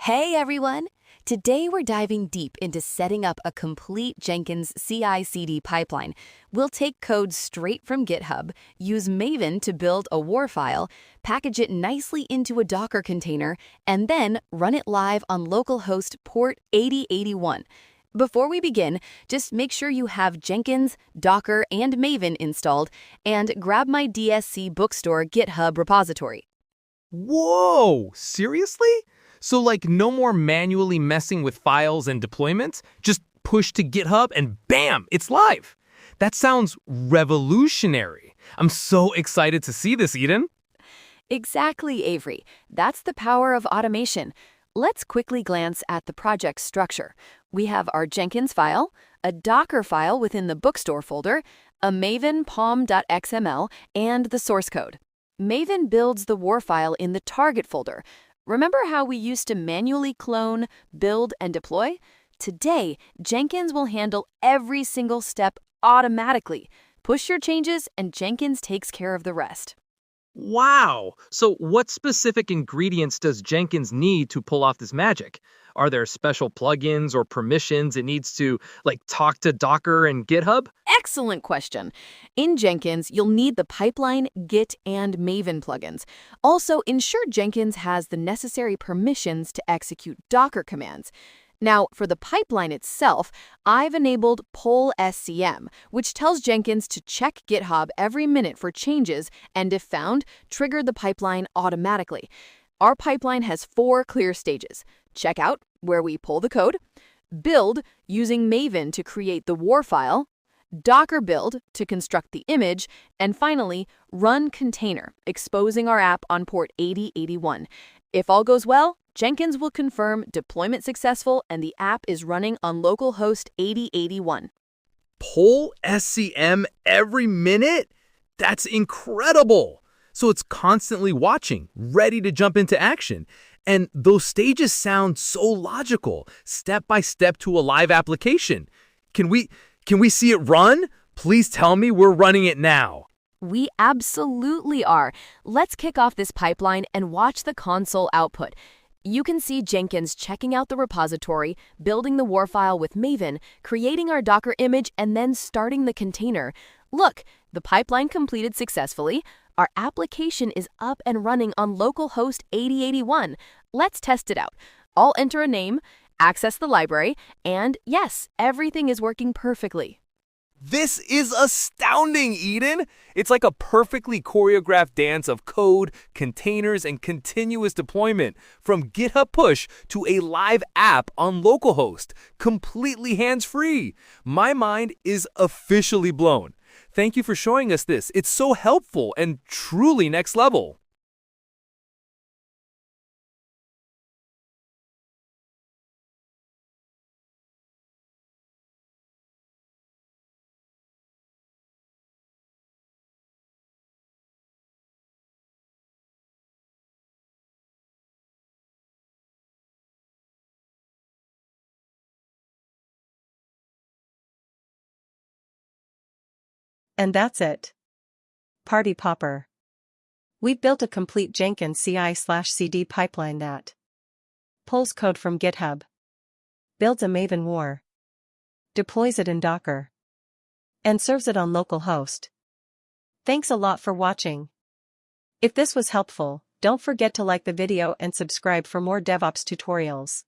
Hey everyone! Today we're diving deep into setting up a complete Jenkins CI/CD pipeline. We'll take code straight from GitHub, use Maven to build a WAR file, package it nicely into a Docker container, and then run it live on localhost port 8081. Before we begin, just make sure you have Jenkins, Docker, and Maven installed, and grab my DSC bookstore GitHub repository. Whoa! Seriously? So no more manually messing with files and deployments? Just push to GitHub and bam, it's live. That sounds revolutionary. I'm so excited to see this, Eden. Exactly, Avery. That's the power of automation. Let's quickly glance at the project structure. We have our Jenkins file, a Docker file within the bookstore folder, a Maven pom.xml, and the source code. Maven builds the WAR file in the target folder. Remember how we used to manually clone, build, and deploy? Today, Jenkins will handle every single step automatically. Push your changes, and Jenkins takes care of the rest. Wow! So what specific ingredients does Jenkins need to pull off this magic? Are there special plugins or permissions it needs to, talk to Docker and GitHub? Excellent question. In Jenkins, you'll need the pipeline, Git, and Maven plugins. Also, ensure Jenkins has the necessary permissions to execute Docker commands. Now, for the pipeline itself, I've enabled poll SCM, which tells Jenkins to check GitHub every minute for changes and, if found, trigger the pipeline automatically. Our pipeline has 4 clear stages. Checkout, where we pull the code, build, using Maven to create the WAR file, Docker build to construct the image, and finally, run container, exposing our app on port 8081. If all goes well, Jenkins will confirm deployment successful and the app is running on localhost 8081. Poll SCM every minute? That's incredible! So it's constantly watching, ready to jump into action. And those stages sound so logical, step by step to a live application. Can we see it run? Please tell me we're running it now. We absolutely are. Let's kick off this pipeline and watch the console output. You can see Jenkins checking out the repository, building the WAR file with Maven, creating our Docker image, and then starting the container. Look, the pipeline completed successfully. Our application is up and running on localhost 8081. Let's test it out. I'll enter a name, access the library, and yes, everything is working perfectly. This is astounding, Eden! It's like a perfectly choreographed dance of code, containers, and continuous deployment, from GitHub push to a live app on localhost, completely hands-free. My mind is officially blown. Thank you for showing us this. It's so helpful and truly next level. And that's it. Party popper. We've built a complete Jenkins CI/CD pipeline that pulls code from GitHub, builds a Maven-WAR, deploys it in Docker, and serves it on localhost. Thanks a lot for watching. If this was helpful, don't forget to like the video and subscribe for more DevOps tutorials.